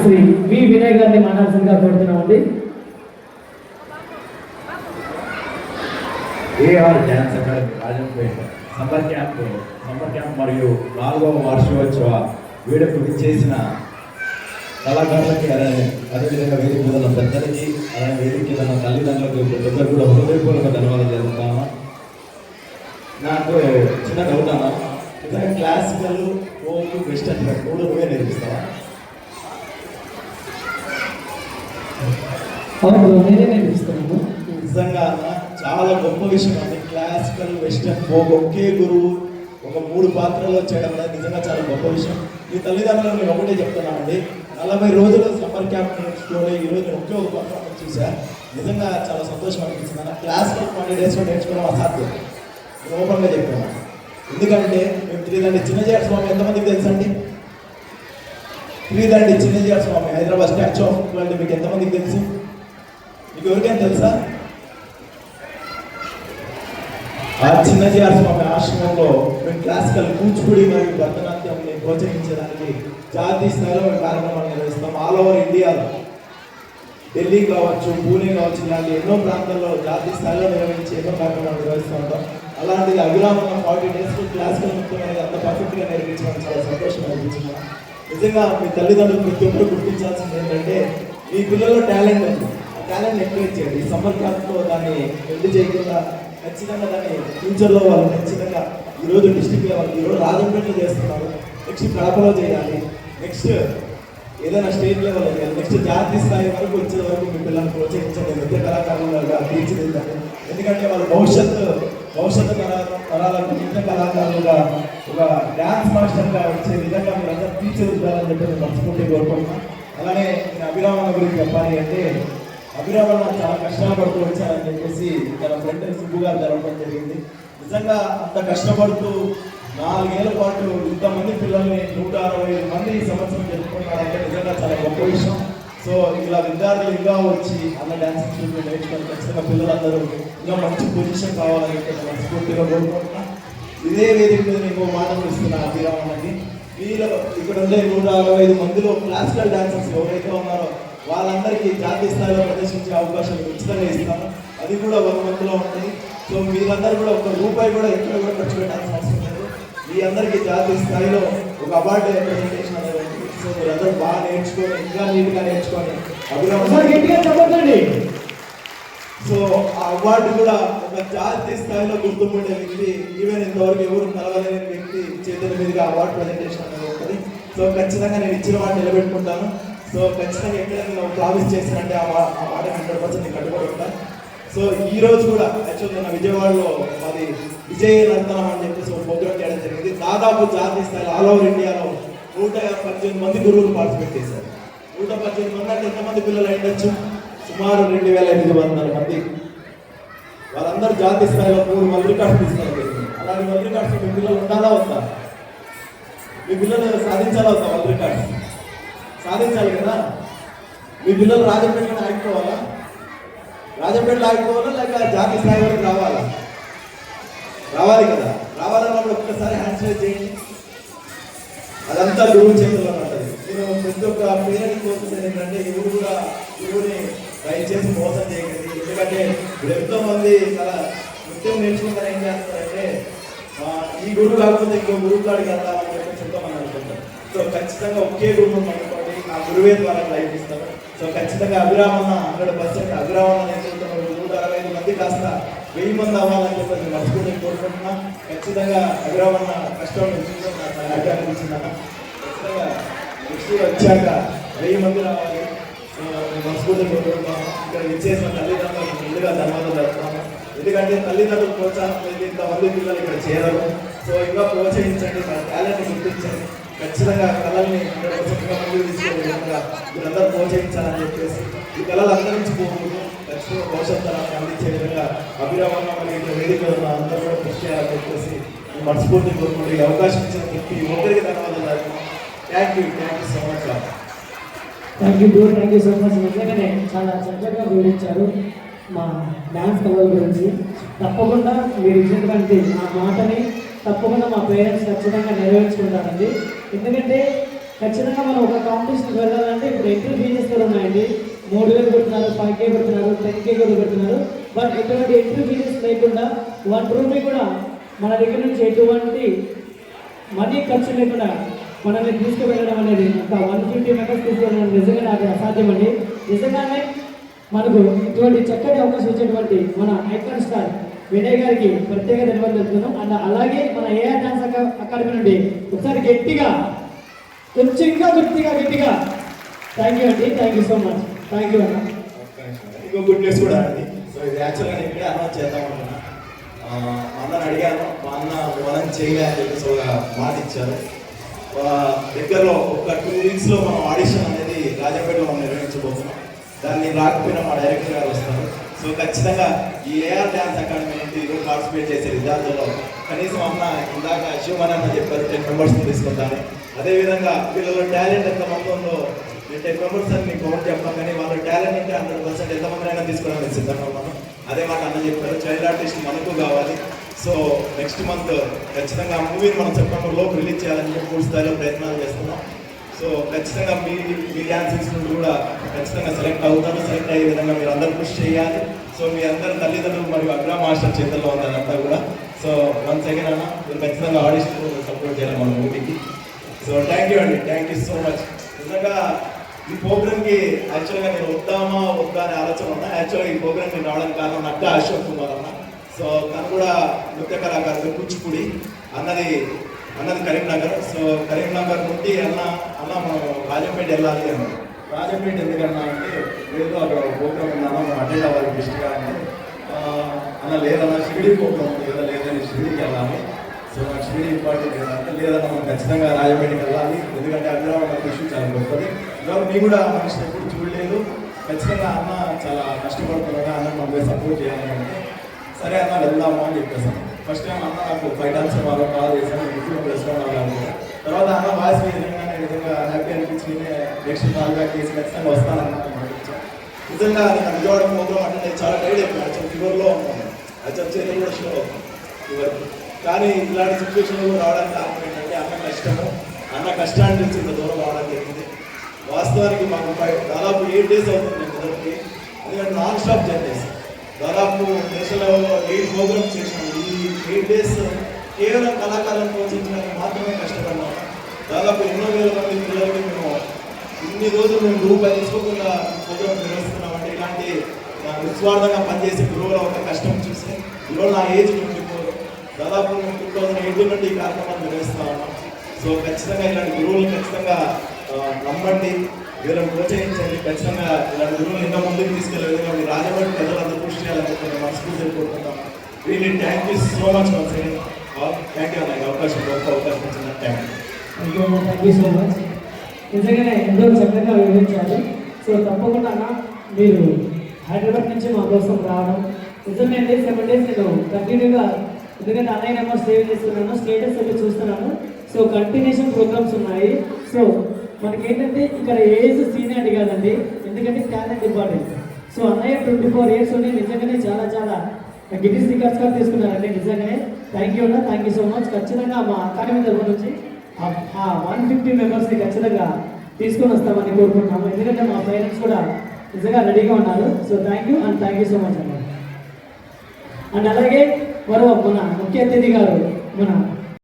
శ్రీ వి వినయ్ గారిని మాట్లాడాల్సిందిగా కోరుతున్నామండి. AR dance academy Rajampet summer camp మరియు 4వ వార్షికోత్సవ వేడుకలు చేసిన కళాకారులకి అదేవిధంగా వేదిక మీద పెద్దలకి అలాగే వేదిక మీద తల్లిదండ్రులకు పెద్దలు కూడా హృదయపూర్వక ధన్యవాదాలు జరుగుతామా. నాకు చిన్న డౌట్ అన్నా, నిజంగా క్లాసికల్ ఫోక్ వెస్టర్న్ మూడు నువ్వే నేర్పిస్తావా? నేనే నేర్పిస్తున్నాను. నిజంగా చాలా గొప్ప విషయం అండి. క్లాసికల్ వెస్టర్న్ ఫోక్ ఒకే గురువు ఒక 3 పాత్రలో చేయడం అనేది నిజంగా చాలా గొప్ప విషయం. ఈ తల్లిదండ్రులను నేను ఒకటే చెప్తున్నానండి, 40 రోజులు సమ్మర్ క్యాంప్ నేర్చుకోవాలి. ఈరోజు నేను ఒకే ఒక పర్ఫార్మెన్స్ చూసా, నిజంగా చాలా సంతోషం అనిపించింది అన్న. క్లాసికల్ 20 డేస్లో నేర్చుకోవడం అసాధ్యం, ఓపెన్గా చెప్తున్నాను. ఎందుకంటే మేము త్రిదండి చిన్నజీఆర్ స్వామి ఎంతమందికి తెలుసండి? త్రిదండి చిన్నజీఆర్ స్వామి హైదరాబాద్ స్టాచ్యూ ఆఫ్ యూనిటీ మీకు ఎంతమందికి తెలుసు? మీకు ఎవరికైనా తెలుసా? ఆ చిన్నజీఆర్ స్వామి ఆశ్రమంలో మేము క్లాసికల్ కూచిపూడి మరియు భరతనాట్యంని ప్రోత్సహించడానికి జాతీయ స్థాయిలో మేము కార్యక్రమాలు నిర్వహిస్తాం. ఆల్ ఓవర్ ఇండియాలో ఢిల్లీ కావచ్చు, పూణే కావచ్చు, ఇలాంటి ఎన్నో ప్రాంతాల్లో జాతీయ స్థాయిలో నిర్వహించి ఎన్నో కార్యక్రమాలు నిర్వహిస్తూ ఉంటాం. అలాంటిది అభిరామంగా 40 డేస్ క్లాసికల్ నృత్యం అనేది అంత పర్ఫెక్ట్గా నేర్పించడం చాలా సంతోషం అనిపించింది. నిజంగా మీ తల్లిదండ్రులు ప్రతి ఒక్కరు గుర్తించాల్సింది ఏంటంటే, మీ పిల్లల్లో టాలెంట్ ఉంది, ఆ టాలెంట్ ఎంకరేజ్ చేయండి. ఈ సమ్మర్ క్యాంప్లో దాన్ని ఎండ్ చేయకుండా ఖచ్చితంగా దాన్ని ఫ్యూచర్లో వాళ్ళు ఖచ్చితంగా ఈరోజు డిస్ట్రిక్ట్ లెవెల్, ఈరోజు రాజంపేటలో చేస్తున్నారు, నెక్స్ట్ కడపలో చేయాలి, నెక్స్ట్ ఏదైనా స్టేట్ లెవెల్ చేయాలి, నెక్స్ట్ జాతీయ స్థాయి వరకు వచ్చే వరకు మీ పిల్లల్ని ప్రోత్సహించండి, నృత్య కళాకారులుగా తీర్చిదిద్దండి. ఎందుకంటే వాళ్ళు భవిష్యత్తు తరాలకు నృత్య కళాకారులుగా ఒక డ్యాన్స్ మాస్టర్గా వచ్చే విధంగా మీరు అందరూ తీర్చిదిద్దాలని చెప్పి నేను మనస్ఫూర్తిగా కోరుకుంటున్నాను. అలానే నేను అభిరామణ గురించి చెప్పాలి అంటే, అభిరామణ చాలా కష్టాలు పడుతూ వచ్చారని చెప్పేసి తన ఫ్రెండ్ సుబ్బు గారు జరగడం జరిగింది. నిజంగా అంత కష్టపడుతూ 4 ఏళ్ల పాటు ఇంతమంది పిల్లల్ని 160 మంది ఈ సంవత్సరం జరుపుకున్నారంటే నిజంగా చాలా గొప్ప విషయం. సో ఇలా విద్యార్థులు ఇంకా వచ్చి అన్న డ్యాన్స్ ఇన్స్టిట్యూట్ నేర్చుకొని ఖచ్చితంగా పిల్లలందరూ ఇంకా మంచి పొజిషన్ కావాలని చెప్పి మనస్ఫూర్తిగా కోరుకుంటున్నా. ఇదే వేదిక మీద నేను మాట ఇస్తున్నా అభిరామణకి. వీళ్ళు ఇక్కడ ఉండే 165 మందిలో క్లాసికల్ డాన్సర్స్ ఎవరైతే ఉన్నారో వాళ్ళందరికీ జాతీయ స్థాయిలో ప్రదర్శించే అవకాశం ఉచితంగా ఇస్తాను. అది కూడా 100 మందిలో ఉంటుంది. సో మీరందరూ కూడా ₹1 కూడా ఎక్కడ కూడా ఖర్చు పెట్టాల్సిన అవసరం లేదు. మీ అందరికీ జాతీయ స్థాయిలో ఒక అవార్డు రిప్రజెంటేషన్ అనేది ఉంది. సో మీరందరూ బాగా నేర్చుకొని ఇంకా నీట్గా నేర్చుకొని చెప్పండి. సో ఆ అవార్డు కూడా ఒక జాతీయ స్థాయిలో గుర్తుపడే వ్యక్తి, ఈవెన్ ఇంతవరకు ఎవరు కలవలేని వ్యక్తి చేతుల మీదుగా అవార్డు ప్రజెంటేషన్ అనేది ఉంటుంది. సో ఖచ్చితంగా నేను ఇచ్చిన మాట నిలబెట్టుకుంటాను. సో ఖచ్చితంగా ఎక్కడైనా నువ్వు ప్రామిస్ చేశానంటే ఆ మాట 100% నీకు కట్టుబడి ఉంటాను. సో ఈ రోజు కూడా యాక్చువల్గా నా విజయవాడలో మాది విజయ నర్తనం అని చెప్పేసి ఒక ప్రోగ్రామ్ చేయడం జరిగింది. దాదాపు జాతీయ స్థాయిలో ఆల్ ఓవర్ ఇండియాలో 118 మంది గురువులు పార్టిసిపేట్ చేశారు. 118 మంది అంటే ఎంతమంది పిల్లలు అయ్యొచ్చు? సుమారు 2800 మంది. వాళ్ళందరూ జాతీయ స్థాయిలో 3 వరల్డ్ రికార్డ్స్ తీసుకున్నారు. అలాంటి వరల్డ్ రికార్డ్స్ మీ పిల్లలు ఉండాలా వద్దా? మీ పిల్లలు సాధించాలా వద్దా? వరల్డ్ రికార్డ్స్ సాధించాలి కదా. మీ పిల్లలు రాజంపేటలో ఆగిపోవాలా? రాజంపేటలో ఆగిపోవాలా లేక జాతీయ స్థాయి వరకు రావాలా? రావాలి కదా. రావాలన్నప్పుడు ఒక్కసారి హ్యాండ్ రైజ్ చేయండి. అదంతా గురువు చేతుల్లో ఉంటుంది. నేను ప్రతి ఒక్క పేరెంట్ కోరుకుంటే ఏంటంటే, ఎవరు కూడా గురువుని దయచేసి మోసం చేయకండి. ఎందుకంటే ఎంతో మంది చాలా నృత్యం నేర్చుకుంటారు, ఏం చేస్తారంటే ఈ గురువు కాకపోతే ఇంకో గురువు కాడికి వెళ్తామని చెప్పి ఎంతో మంది అనుకుంటారు. సో ఖచ్చితంగా ఒకే గురువు అనుకోండి, ఆ గురువే ద్వారా లైఫ్ ఇస్తారు. సో ఖచ్చితంగా అభిరామణ 100% అభిరామణ నేర్చుకుంటున్న 165 మంది కాస్త 1000 మంది అవ్వాలని చెప్పి మనస్ఫూర్తిగా కోరుకుంటున్నా. ఖచ్చితంగా అభిరామణ కష్టం నాకు హ్యాపీ అనిపించిందన్న. ఖచ్చితంగా నెక్స్ట్ వచ్చాక 1000 మంది రావాలి. మనస్ఫూర్తిగా కోరుకుంటున్నాను. ఇక్కడ ఇచ్చేసిన తల్లిదండ్రులకు ముందుగా ధన్యవాదాలు జరుపుతున్నాను. ఎందుకంటే తల్లిదండ్రులు ప్రోత్సాహం లేదు, ఇంతమంది పిల్లలు ఇక్కడ చేరరు. సో ఇంకా ప్రోత్సహించండి, మన టాలెంట్ని గుర్తించండి. ఖచ్చితంగా కళల్ని 100%గా ముందుకు తీసుకునే విధంగా మీరందరూ ప్రోత్సహించాలని చెప్పేసి ఈ కళలు అందరి నుంచి పోకూడదు, ఖచ్చితంగా భవిష్యత్తు తరాన్ని అందించే విధంగా అభిరామంగా మరి ఇక్కడ వేదిక అందరూ కూడా కృషి చేయాలని చెప్పేసి మనస్ఫూర్తి కోరుకుంటే ఈ అవకాశం ఇచ్చిన వ్యక్తి ఒక్కరికి ధన్యవాదాలు. Thank you so much. Thank you so much. నిజంగానే చాలా చక్కగా వివరించారు మా డ్యాన్స్ కళల గురించి. తప్పకుండా మీరు ఇచ్చినటువంటి ఆ మాటని తప్పకుండా మా పేరెంట్స్ ఖచ్చితంగా నెరవేర్చుకుంటారండి. ఎందుకంటే ఖచ్చితంగా మనం ఒక కాంపిటీషన్కి వెళ్ళాలంటే ఇప్పుడు ఎంట్రీ ఫీజెస్ కూడా ఉన్నాయండి. 3,000 పెడుతున్నారు, 5K పెడుతున్నారు, 10K కూడా పెడుతున్నారు. బట్ ఎటువంటి ఎంట్రీ ఫీజెస్ లేకుండా 1 రూపీ కూడా మన దగ్గర నుంచి ఎటువంటి మనీ ఖర్చు లేకుండా మనల్ని తీసుకువెళ్ళడం అనేది ఒక 150 మెంబర్స్ తీసుకెళ్ళడం నిజంగా నాకు అసాధ్యం అండి. నిజంగానే మనకు ఇటువంటి చక్కటి అవకాశం ఇచ్చేటువంటి మన ఐకాన్ స్టార్ వినయ్ గారికి ప్రత్యేక ధన్యవాదాలు చెప్తున్నాం. అండ్ అలాగే మన ఏఆర్ డాన్స్ అకాడమీ నుండి ఒకసారి గట్టిగా కొంచెం ఇంకా గట్టిగా థ్యాంక్ యూ అండి. Thank you so much. Thank you అన్న. ఇంకో గుడ్ న్యూస్ కూడా అండి. సో ఇది యాక్చువల్గా నేను ఇక్కడే అనౌన్స్ చేద్దాం అనుకున్నా. అన్నని అడిగాను, మా అన్న మనం చేయలే అని చెప్పేసి ఒక మాట ఇచ్చారు. దగ్గరలో ఒక 2 వీక్స్లో మనం ఆడిషన్ అనేది రాజంపేటలో మనం నిర్వహించబోతున్నాం. దాన్ని రాకపోయినా మా డైరెక్టర్ గారు వస్తారు. సో ఖచ్చితంగా ఈ ఏఆర్ డ్యాన్స్ అకాడమీ నుండి ఈరోజు పార్టిసిపేట్ చేసే విద్యార్థుల్లో కనీసం అన్న ఇందాక శివమని అన్న చెప్పారు 10 మెంబర్స్ని తీసుకుంటాను. అదేవిధంగా వీళ్ళలో టాలెంట్ ఎంతమంది ఉందో 10 మెంబర్స్ అని మీకు కౌంట్ చెప్తాం, కానీ వాళ్ళ టాలెంట్ అంటే 100% ఎంతమంది అయినా తీసుకోవడానికి సిద్ధంగా ఉన్నాను. అదే మాట అన్న చెప్పారు, చైల్డ్ ఆర్టిస్ట్ మనకు కావాలి. సో నెక్స్ట్ మంత్ ఖచ్చితంగా మూవీని మనం సెప్టెంబర్లో రిలీజ్ చేయాలని చెప్పి పూర్తి స్థాయిలో ప్రయత్నాలు చేస్తున్నాం. సో ఖచ్చితంగా మీ డ్యాన్స్ ఇన్స్టిట్యూట్ కూడా ఖచ్చితంగా సెలెక్ట్ అవుతారు. సెలెక్ట్ అయ్యే విధంగా మీరు అందరూ కృషి చేయాలి. సో మీ అందరి తల్లిదండ్రులు మరియు అగ్రా మాస్టర్ చేతుల్లో ఉందంతా కూడా. సో 1 సెకండ్ అన్న మీరు ఖచ్చితంగా ఆడిషన్ సపోర్ట్ చేయాలి మన మూవీకి. సో థ్యాంక్ యూ అండి, థ్యాంక్ యూ సో మచ్. నిజంగా ఈ ప్రోగ్రామ్కి యాక్చువల్గా నేను వద్దామా వద్దా అనే ఆలోచన ఉన్నా. యాక్చువల్గా ఈ ప్రోగ్రామ్కి రావడానికి కారణం నక్క అశోక్ కుమార్ అన్న. సో తను కూడా నృత్య కళాకారుడు, కూచిపూడి. అన్నది కరీంనగర్. సో కరీంనగర్ నుండి అన్న మనం రాజంపేట వెళ్ళాలి అన్నారు. రాజంపేట ఎందుకన్నా అంటే లేదు అక్కడ ప్రోగ్రామ్ ఉందన్నా మనం అటెండ్ అవ్వాలి డిస్ట్రిక్ట్ అంటే అన్న లేదన్నా షిరిడి ప్రోగ్రామ్ ఉంది కదా, లేదని షిరిడికి వెళ్ళాలి. సో నాకు షిరిడి ఇంపార్టెంట్ ఏంటంటే లేదన్నా మనం ఖచ్చితంగా రాజంపేటకి వెళ్ళాలి, ఎందుకంటే అక్కడ ఇష్యూ చాలా గొప్పది. ఇవాళ మీ కూడా మనిషిని ఎప్పుడు చూడలేదు, ఖచ్చితంగా అన్న చాలా కష్టపడుతున్నాగా అన్న మనకి సపోర్ట్ చేయాలి అంటే సరే అన్న వెళ్దామా అని చెప్పేసాను. ఫస్ట్ టైం అన్న నాకు 5 times వాళ్ళు కాల్ చేశాను, ఇంట్లో రెస్టారెంట్ అవ్వాలి. తర్వాత అన్న వాయిస్ విధంగా నిజంగా హ్యాపీ అనిపించింది. నెక్స్ట్ కాల్ బ్యాక్ చేసి ఖచ్చితంగా వస్తానన్న నిజంగా నేను విజయవాడ ప్రోగ్రామ్ అంటే నేను చాలా టైడ్ అయిపోయాను. యాక్చువల్ ఫీవర్లో ఉన్నాను, యాక్చువల్ చేతులు కూడా షో ఫీవర్కి. కానీ ఇలాంటి సిచ్యువేషన్లో రావడానికి కారణం ఏంటంటే అన్న కష్టము, అన్న కష్టాన్ని తెలిసి ఇంత దూరం రావడానికి జరిగింది. వాస్తవానికి మాకు దాదాపు 8 days అవుతుంది నేను కుదరకి, ఎందుకంటే నాన్ స్టాప్ జర్నీస్. దాదాపు నేషనల్ లెవెల్లో 8 ప్రోగ్రామ్స్ చేసినాము. ఈ 8 days కేవలం కళాకారులను ప్రోత్సహించడానికి మాత్రమే కష్టపడినాము. దాదాపు ఎన్నో వేల మంది పిల్లలకి మేము ఇన్ని రోజులు మేము రూపాయలు తీసుకోకుండా ప్రోగ్రామ్ నిర్వహిస్తున్నామంటే ఇలాంటి నిస్వార్థంగా పనిచేసే గురువుల ఒక కష్టం చూసి ఈరోజు నా ఏజ్ 24, దాదాపు 2008 నుండి ఈ కార్యక్రమాన్ని నిర్వహిస్తా ఉన్నాం. సో ఖచ్చితంగా ఇలాంటి గురువులు ఖచ్చితంగా నమ్మండి, వీళ్ళని ప్రోత్సహించండి. ఖచ్చితంగా ఇలాంటి గురువులు ఇంకా ముందుకు తీసుకెళ్లే విధంగా మీరు రాజమండ్రి ప్రజలందరూ కృషి చేయాలని చెప్పి మేము మనస్ఫూర్తిగా కోరుకుంటాం. Really thank you so much once again. Thank you అన్న, అవకాశం గొప్ప అవకాశం ఇచ్చిన థ్యాంక్ యూ సో మచ్. నిజంగానే ఎంతో చక్కగా వివరించారు. సో తప్పకుండా మీరు హైదరాబాద్ నుంచి మా కోసం రావడం నిజంగా 7 days నేను కంటిన్యూగా, ఎందుకంటే అన్నయ్య నెంబర్ సేవ్ చేస్తున్నాను, స్టేటస్ అయితే చూస్తున్నాను. సో కంటిన్యూషన్ ప్రోగ్రామ్స్ ఉన్నాయి. సో మనకి ఏంటంటే ఇక్కడ ఏజ్ సీనియర్ కాదండి, ఎందుకంటే టాలెంట్ ఇంపార్టెంట్. సో అన్నయ్య 24 years ఉండి నిజంగానే చాలా గిన్నీస్ రికార్డ్స్ కూడా తీసుకున్నారండి. నిజంగానే థ్యాంక్ యూ అన్న, థ్యాంక్ యూ సో మచ్. ఖచ్చితంగా మా అకాడమీ తరఫు నుంచి 150 మెంబర్స్ని ఖచ్చితంగా తీసుకొని వస్తామని కోరుకుంటున్నాము, ఎందుకంటే మా పేరెంట్స్ కూడా నిజంగా రెడీగా ఉన్నారు. So thank you and thank you so much అన్న. అండ్ అలాగే మన ముఖ్య అతిథి గారు మన